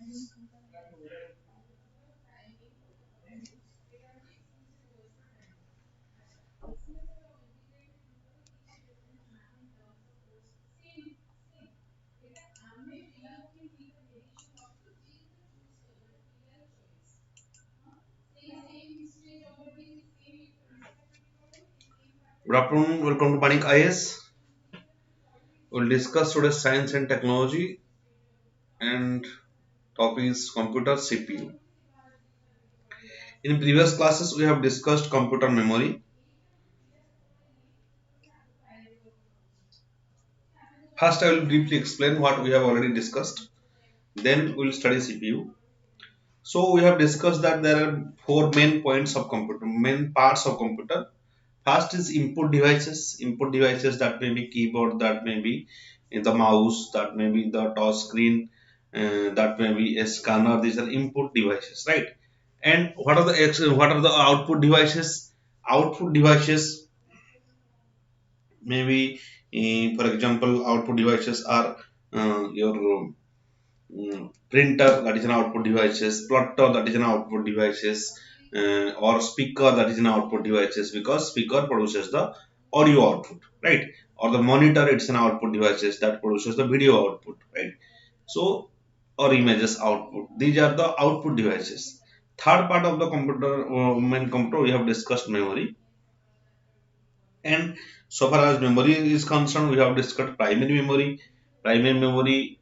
Good afternoon, welcome to Panic IS. We'll discuss today's science and technology and topic is computer CPU. In previous classes, we have discussed computer memory. First, I will briefly explain what we have already discussed. Then we'll study CPU. So we have discussed that there are four main points of computer, main parts of computer. First is input devices that may be keyboard, that may be the mouse, that may be the touch screen, that may be a scanner. These are input devices, right? And what are the output devices? Output devices maybe, for example, output devices are your printer, that is an output devices, plotter, that is an output devices, or speaker, that is an output devices, because speaker produces the audio output, right? Or the monitor, it's an output devices that produces the video output, right? So, or images output, these are the output devices. Third part of the computer, main computer, we have discussed memory. And so far as memory is concerned, we have discussed primary memory. Primary memory,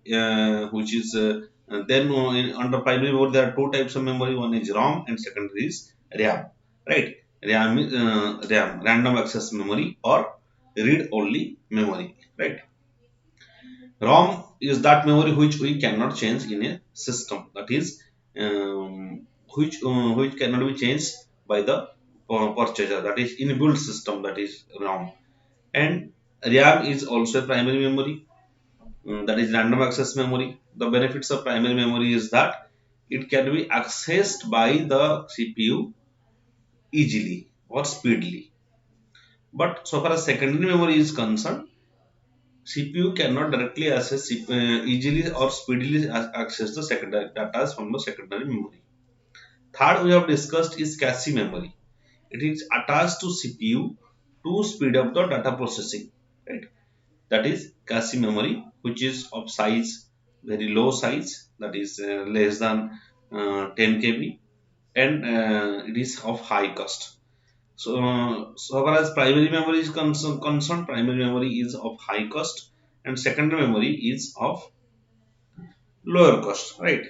which is then under primary memory, there are two types of memory. One is ROM and second is RAM. Right? RAM is RAM, random access memory or read only memory. Right? ROM is that memory which we cannot change in a system. That is, which cannot be changed by the purchaser. That is inbuilt system. That is ROM. And RAM is also a primary memory, that is random access memory. The benefits of primary memory is that it can be accessed by the CPU easily or speedily. But so far as secondary memory is concerned, CPU cannot directly easily or speedily access the secondary data from the secondary memory. Third, we have discussed is cache memory. It is attached to CPU to speed up the data processing. Right? That is cache memory, which is of size very low size, that is less than 10 kb, and it is of high cost. So far as primary memory is concerned, primary memory is of high cost and secondary memory is of lower cost, right?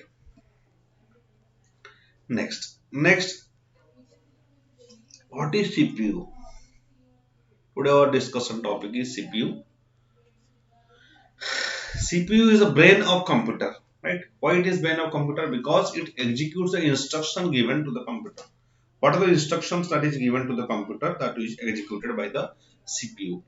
Next, what is CPU? Today our discussion topic is CPU. CPU is a brain of computer, right? Why it is brain of computer? Because it executes the instruction given to the computer. What are the instructions that is given to the computer that is executed by the CPU?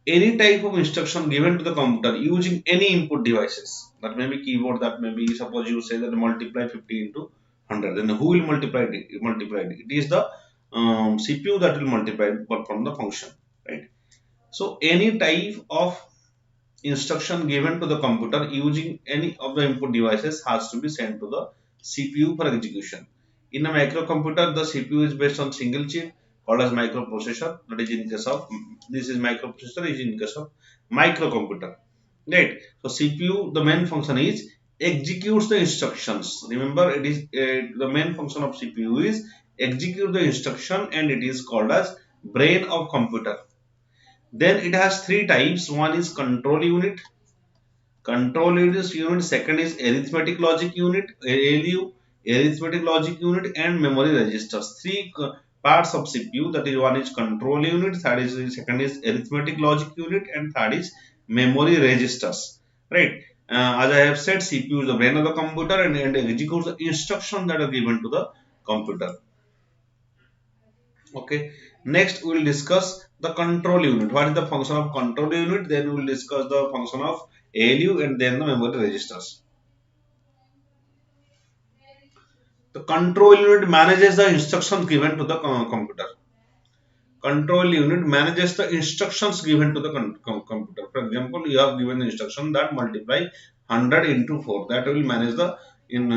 Any type of instruction given to the computer using any input devices, that may be keyboard, that may be, suppose you say that multiply 50 into 100, then who will multiply it? It is the CPU that will multiply it, but from the function, right? So any type of instruction given to the computer using any of the input devices has to be sent to the CPU for execution. In a microcomputer, the CPU is based on single chip called as microprocessor. That is in case of, this is microprocessor is in case of microcomputer. Right. So CPU, the main function is executes the instructions. Remember, it is the main function of CPU is execute the instruction, and it is called as brain of computer. Then it has three types. One is control unit, second is arithmetic logic unit, ALU, arithmetic logic unit, and memory registers. Three parts of CPU, that is, one is control unit, second is arithmetic logic unit, and third is memory registers, right? As I have said, CPU is the brain of the computer and executes the instructions that are given to the computer. Okay. Next, we will discuss the control unit. What is the function of control unit? Then we will discuss the function of ALU and then the memory registers. The control unit manages the instructions given to the computer. Control unit manages the instructions given to the computer. For example, you have given the instruction that multiply 100 into 4. That will manage the in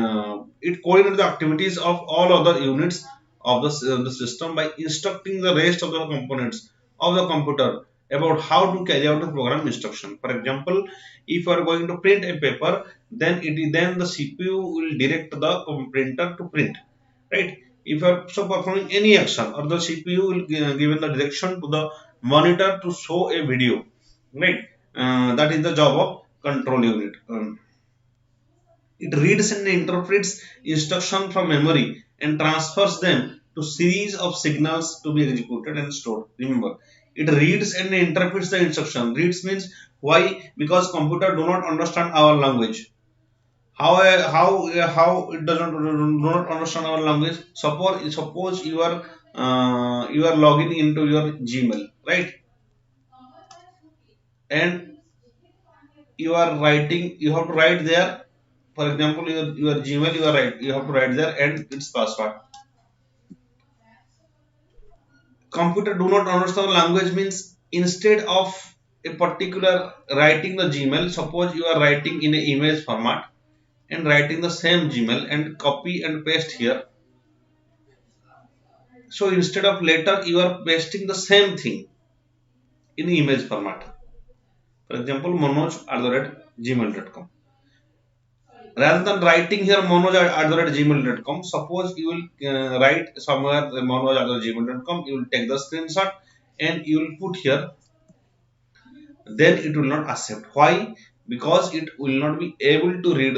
it coordinates the activities of all other units of the system by instructing the rest of the components of the computer about how to carry out the program instruction. For example, if you are going to print a paper, then the CPU will direct the printer to print, right? If you are so performing any action, or the CPU will given the direction to the monitor to show a video, right? That is the job of control unit. It reads and interprets instruction from memory and transfers them to series of signals to be executed and stored. Remember, it reads and interprets the instruction. Reads means why? Because computer do not understand our language. How it doesn't do not understand our language? Suppose you are logging into your Gmail, right? And you are writing, you have to write there, for example, your Gmail, you have to write there and its password. Computer do not understand language means instead of a particular writing the Gmail, suppose you are writing in a image format and writing the same Gmail and copy and paste here. So instead of letter, you are pasting the same thing in image format. For example, manoj@gmail.com. Rather than writing here manoj@gmail.com, suppose you will write somewhere manoj@gmail.com, you will take the screenshot and you will put here, then it will not accept. Why? Because it will not be able to read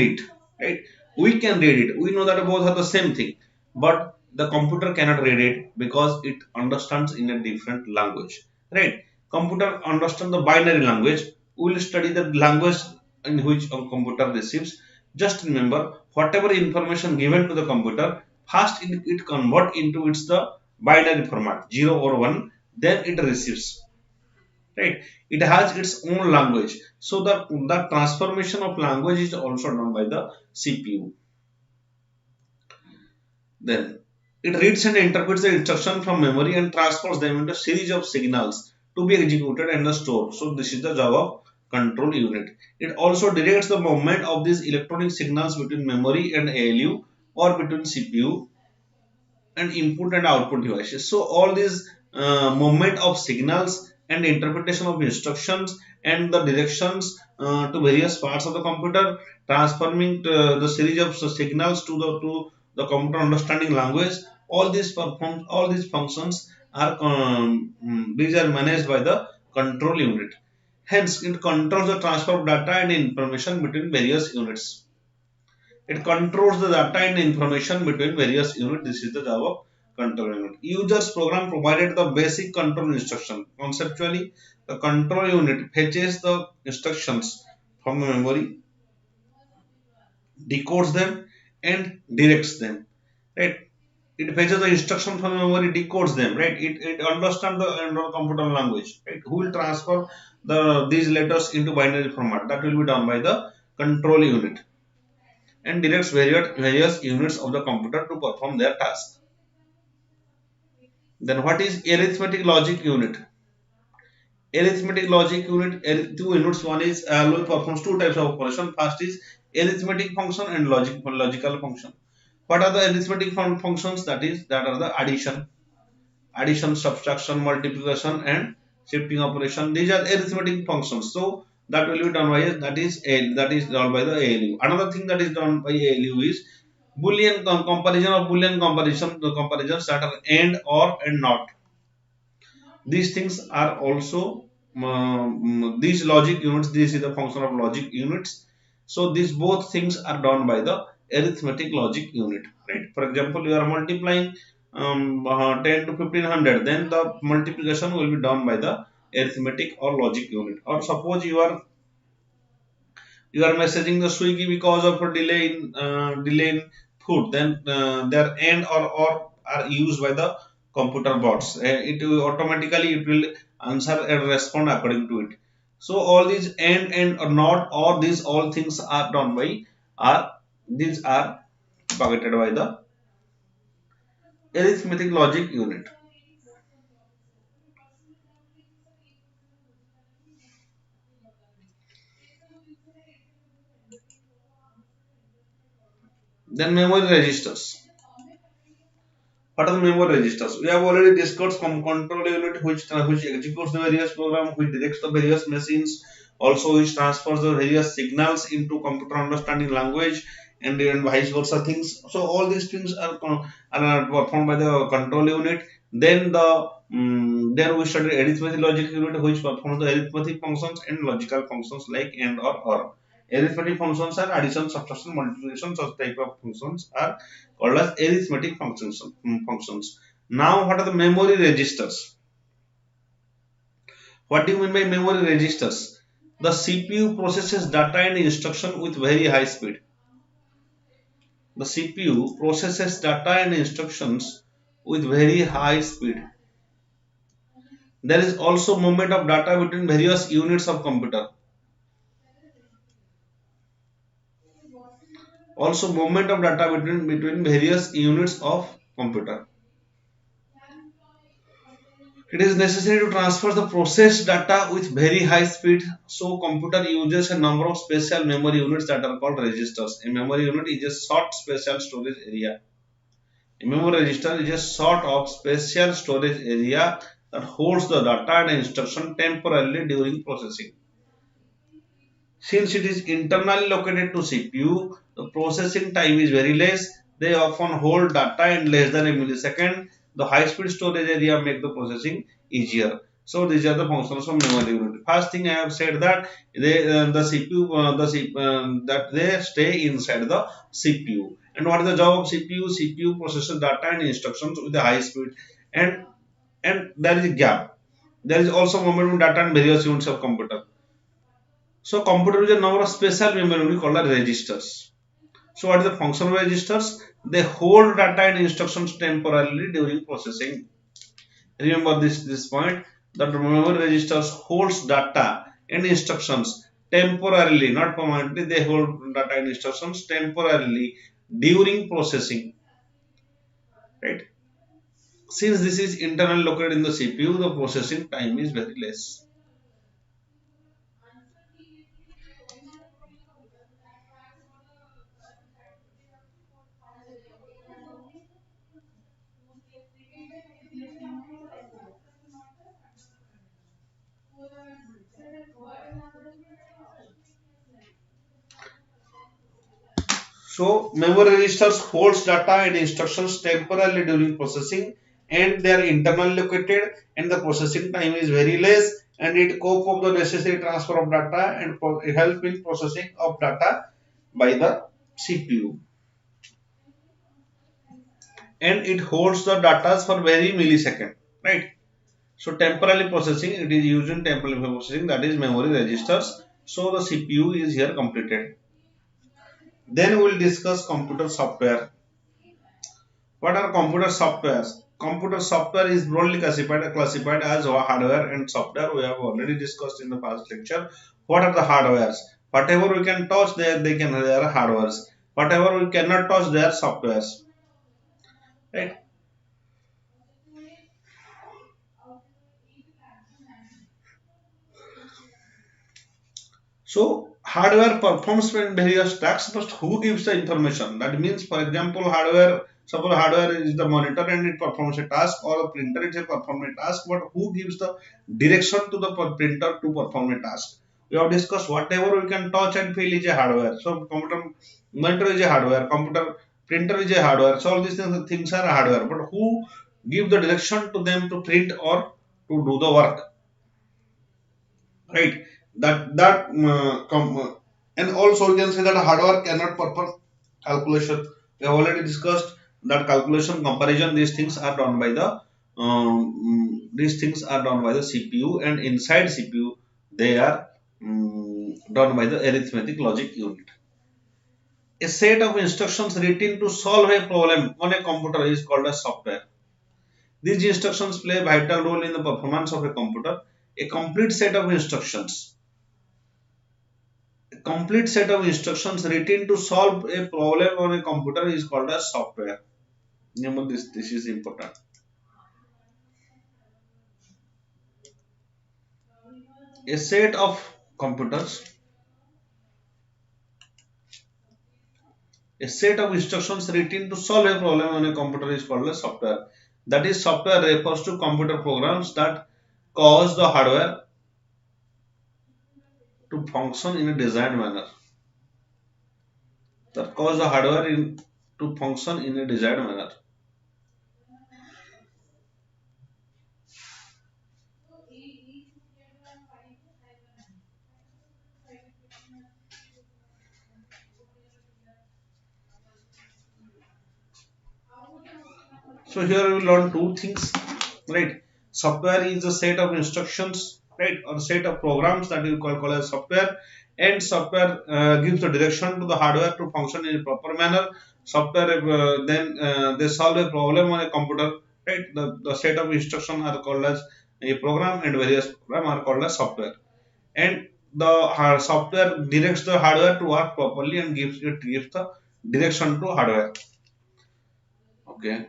it, right? We can read it, we know that both are the same thing, but the computer cannot read it because it understands in a different language, right? Computer understand the binary language. We will study the language in which a computer receives. Just remember, whatever information given to the computer, first it convert into its the binary format 0 or 1, then it receives, right? It has its own language. So the transformation of language is also done by the CPU. Then it reads and interprets the instruction from memory and transfers them into a series of signals to be executed and stored. So this is the job of control unit. It also directs the movement of these electronic signals between memory and ALU, or between CPU and input and output devices. So all these movement of signals and interpretation of instructions and the directions to various parts of the computer, transforming the series of signals to the computer understanding language. All these functions are these are managed by the control unit. Hence, it controls the transfer of data and information between various units. It controls the data and information between various units. This is the job of control unit. User's program provided the basic control instruction. Conceptually, the control unit fetches the instructions from the memory, decodes them, and directs them. Right? It fetches the instruction from the memory, decodes them. Right? It understands the computer language. Right? Who will transfer these letters into binary format? That will be done by the control unit, and directs various units of the computer to perform their task. Then what is arithmetic logic unit? Arithmetic logic unit, two units. One is performs two types of operation. First is arithmetic function and logical function. What are the arithmetic functions? That are the addition, subtraction, multiplication, and shifting operation. These are arithmetic functions. So that will be done by that is done by the ALU. Another thing that is done by ALU is Boolean comparison of Boolean comparison, the comparisons that are and, or, and not. These things are also these logic units. This is the function of logic units. So these both things are done by the arithmetic logic unit, right? For example, you are multiplying 10 to 1500, then the multiplication will be done by the arithmetic or logic unit. Or suppose you are messaging the Swiggy because of a delay in food, then their and or are used by the computer bots. It will automatically it will answer and respond according to it. So all these and or not, or these all things are done by are these are targeted by the arithmetic logic unit. Then memory registers. What are the memory registers? We have already discussed control unit which executes the various program, which directs the various machines, also which transfers the various signals into computer understanding language and vice versa things. So all these things are performed by the control unit. Then then we study arithmetic logic unit which performs the arithmetic functions and logical functions like and or. Arithmetic functions are addition, subtraction, multiplication, such type of functions are called as arithmetic functions. Now, what are the memory registers? What do you mean by memory registers? The CPU processes data and instruction with very high speed. The CPU processes data and instructions with very high speed. There is also movement of data between various units of computer. Also movement of data between various units of computer. It is necessary to transfer the processed data with very high speed, so computer uses a number of special memory units that are called registers. A memory unit is a short special storage area. A memory register is a sort of special storage area that holds the data and instruction temporarily during processing. Since it is internally located to CPU, the processing time is very less. They often hold data in less than a millisecond. The high-speed storage area make the processing easier. So these are the functions of memory unit. First thing I have said that the CPU that they stay inside the CPU. And what is the job of CPU? CPU processes data and instructions with a high speed, and there is a gap. There is also movement of data and various units of computer. So computer is a number of special memory called as registers. So what is the function of registers? They hold data and instructions temporarily during processing. Remember this point that memory registers holds data and instructions temporarily, not permanently. They hold data and instructions temporarily during processing. Right? Since this is internally located in the CPU, the processing time is very less. So memory registers holds data and instructions temporarily during processing, and they are internally located and the processing time is very less, and it cope of the necessary transfer of data and help in processing of data by the CPU, and it holds the data for very millisecond, right? So temporarily processing, it is used in temporary processing, that is memory registers. So the CPU is here completed. Then we will discuss computer software. What are computer softwares? Computer software is broadly classified as hardware and software. We have already discussed in the past lecture. What are the hardwares? Whatever we can touch, they are hardwares. Whatever we cannot touch, they are softwares. Right? So hardware performs when various tasks, but who gives the information? That means, for example, hardware. Suppose hardware is the monitor and it performs a task, or a printer is a perform a task, but who gives the direction to the printer to perform a task? We have discussed whatever we can touch and feel is a hardware. So computer monitor is a hardware, computer printer is a hardware. So all these things are hardware, but who give the direction to them to print or to do the work? Right, and also we can say that hardware cannot perform calculation. We have already discussed that calculation, comparison, these things are done by the CPU, and inside CPU they are done by the arithmetic logic unit. A set of instructions written to solve a problem on a computer is called a software. These instructions play a vital role in the performance of a computer. A complete set of instructions complete set of instructions written to solve a problem on a computer is called as software. Remember this is important. A set of computers A set of instructions written to solve a problem on a computer is called a software. That is, software refers to computer programs that cause the hardware to function in a desired manner. That cause the hardware to function in a desired manner. So here we will learn two things, right? Software is a set of instructions, right, or set of programs that we call as software, and software gives the direction to the hardware to function in a proper manner. Software then they solve a problem on a computer, right? The set of instructions are called as a program, and various program are called as software. And the software directs the hardware to work properly and gives the direction to hardware. Okay,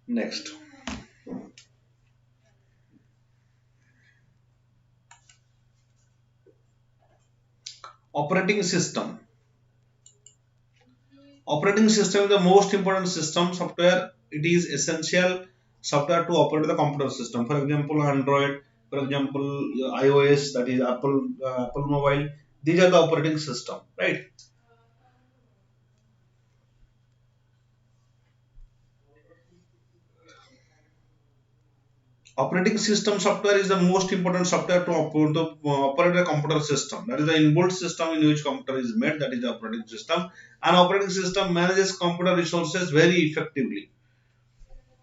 next. Operating system. Operating system is the most important system software. It is essential software to operate the computer system. For example, Android, for example, iOS, that is Apple Mobile. These are the operating system, right? Operating system software is the most important software to operate the computer system. That is the inbuilt system in which computer is made. That is the operating system. And operating system manages computer resources very effectively,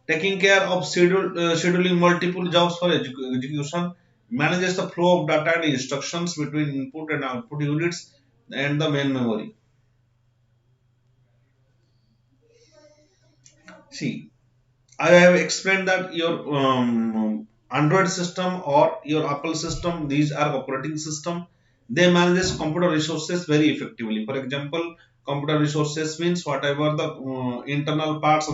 taking care of scheduling multiple jobs for execution, manages the flow of data and instructions between input and output units and the main memory. See, I have explained that your Android system or your Apple system, these are operating system. They manage computer resources very effectively. For example, computer resources means whatever the internal parts